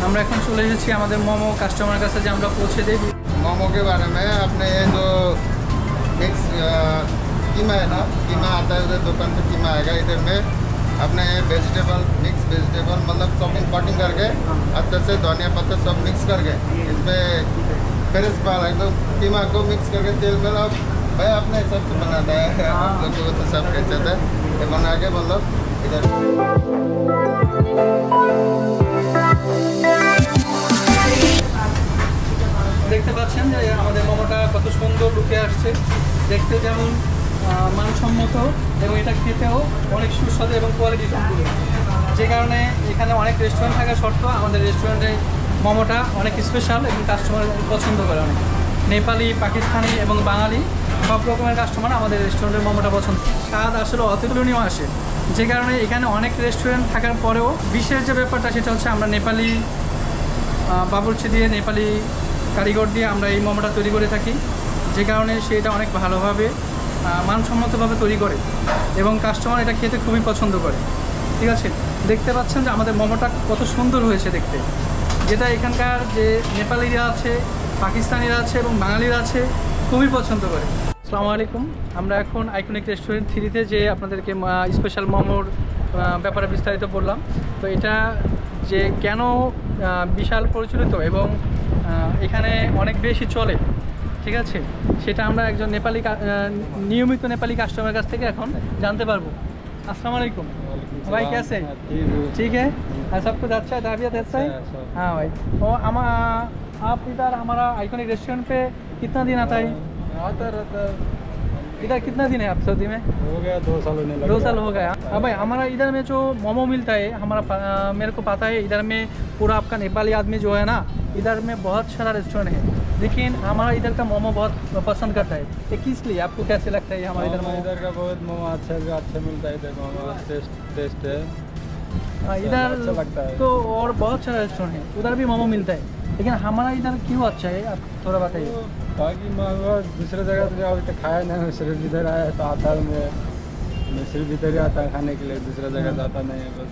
আমরা এখন চলে এসেছি আমাদের মোমো কাস্টমার কাছে যে আমরা পৌঁছে दें मोमो के बारे में। आपने ये जो मिक्स कीमा है ना, कीमा आता है उधर दुकान पे कीमा आएगा, इधर में आपने ये वेजिटेबल मिक्स वेजिटेबल मतलब चॉपिंग कटिंग करके अच्छे से धनिया पत्ता सब मिक्स करके इसमें फ्रेश पाल एकदम कीमा को मिक्स करके तेल में आप भाई आपने सब बनाता है आप लोगों को तो सब कहते थे ये बना के मतलब इधर দেখতে পাচ্ছেন যে আমাদের মোমোটা কত সুন্দর লুকে আসছে, দেখতে যেমন মানসম্মত এবং এটা খেতেও অনেক সুস্বাদু এবং কোয়ালিটি সম্পূর্ণ, যে কারণে এখানে অনেক রেস্টুরেন্ট থাকা সত্ত্বেও আমাদের রেস্টুরেন্টে মোমোটা অনেক স্পেশাল এবং কাস্টমার পছন্দ করে অনেক। নেপালি, পাকিস্তানি এবং বাঙালি সব রকমের কাস্টমার আমাদের রেস্টুরেন্টের মোমোটা পছন্দ। স্বাদ আসলে অতুলনীয় আসে, যে কারণে এখানে অনেক রেস্টুরেন্ট থাকার পরেও বিশেষ যে ব্যাপারটা সেটা হচ্ছে আমরা নেপালি বাবুর্চি দিয়ে, নেপালি কারিগর দিয়ে আমরা এই মোমোটা তৈরি করে থাকি, যে কারণে সেটা অনেক ভালোভাবে মানসম্মতভাবে তৈরি করে এবং কাস্টমার এটা খেতে খুবই পছন্দ করে। ঠিক আছে, দেখতে পাচ্ছেন যে আমাদের মোমোটা কত সুন্দর হয়েছে দেখতে, যেটা এখানকার যে নেপালিরা আছে, পাকিস্তানিরা আছে এবং বাঙালিরা আছে খুবই পছন্দ করে। আসসালামু আলাইকুম, আমরা এখন আইকনিক রেস্টুরেন্ট 3-তে যে আপনাদেরকে স্পেশাল মোমোর ব্যাপারে বিস্তারিত বললাম। তো এটা যে কেন বিশাল প্রচলিত এবং এখানে অনেক বেশি চলে, ঠিক আছে, সেটা আমরা একজন নেপালি নিয়মিত নেপালি কাস্টমারের কাছ থেকে এখন জানতে পারবো। अस्सलाम वालेकुम भाई, कैसे ठीक है? सब कुछ अच्छा है, तबीयत अच्छा है? हाँ भाई, और आप इधर हमारा आइकॉनिक रेस्टोरेंट पे कितना दिन आता है? आता रहता है। इधर कितना दिन है आप सऊदी में? हो गया 2 साल होने लगा। 2 साल हो गया। अब भाई हमारा इधर में जो मोमो मिलता है हमारा मेरे को पता है इधर में पूरा आपका नेपाली आदमी जो है ना, इधर में बहुत सारा रेस्टोरेंट है, लेकिन हमारा इधर का मोमो बहुत पसंद करता है। ये किस लिए आपको कैसे लगता है हमारे इधर इधर का बहुत मोमो अच्छा मिलता है, इधर मोमो टेस्ट है इधर अच्छा लगता है। तो और बहुत सारा रेस्टोरेंट है, उधर भी मोमो मिलता है, लेकिन हमारा इधर क्यों अच्छा है आप थोड़ा बताइए। बाकी दूसरे जगह तो अभी तक खाया नहीं, सिर्फ इधर आया तो आता है, मैं सिर्फ इधर ही आता है खाने के लिए, दूसरा जगह जाता नहीं है बस।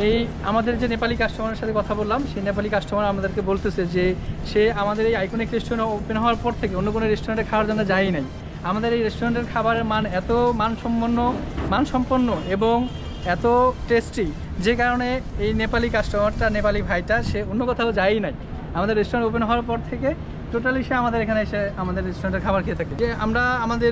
এই আমাদের যে নেপালি কাস্টমারের সাথে কথা বললাম, সেই নেপালি কাস্টমার আমাদেরকে বলতেছে যে সে আমাদের এই আইকনিক রেস্টুরেন্ট ওপেন হওয়ার পর থেকে অন্য কোনো রেস্টুরেন্টে খাওয়ার জন্য যায়ই নাই। আমাদের এই রেস্টুরেন্টের খাবারের মান এত মানসম্পন্ন এবং এত টেস্টি, যে কারণে এই নেপালি কাস্টমারটা, নেপালি ভাইটা সে অন্য কোথাও যায়ই নাই। আমাদের রেস্টুরেন্ট ওপেন হওয়ার পর থেকে টোটালি সে আমাদের এখানে এসে আমাদের রেস্টুরেন্টের খাবার খেয়ে থাকে। যে আমরা আমাদের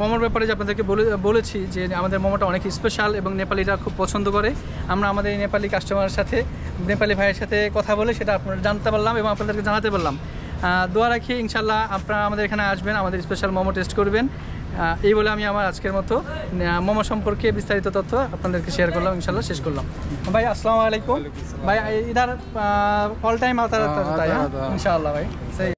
মোমোর ব্যাপারে যে আপনাদেরকে বলেছি যে আমাদের মোমোটা অনেক স্পেশাল এবং নেপালিরা খুব পছন্দ করে। আমরা আমাদের এই নেপালি কাস্টমারের সাথে, নেপালি ভাইয়ের সাথে কথা বলে সেটা আপনারা জানতে পারলাম এবং আপনাদেরকে জানাতে পারলাম। দোয়া রাখি ইনশাল্লাহ আপনারা আমাদের এখানে আসবেন, আমাদের স্পেশাল মোমো টেস্ট করবেন। এই বলে আমি আমার আজকের মতো মোমো সম্পর্কে বিস্তারিত তথ্য আপনাদেরকে শেয়ার করলাম, ইনশাল্লাহ শেষ করলাম। ভাই আসসালামু আলাইকুম ভাই, ইধার অল টাইম आता रहता है इंशाल्लाह भाई। सही।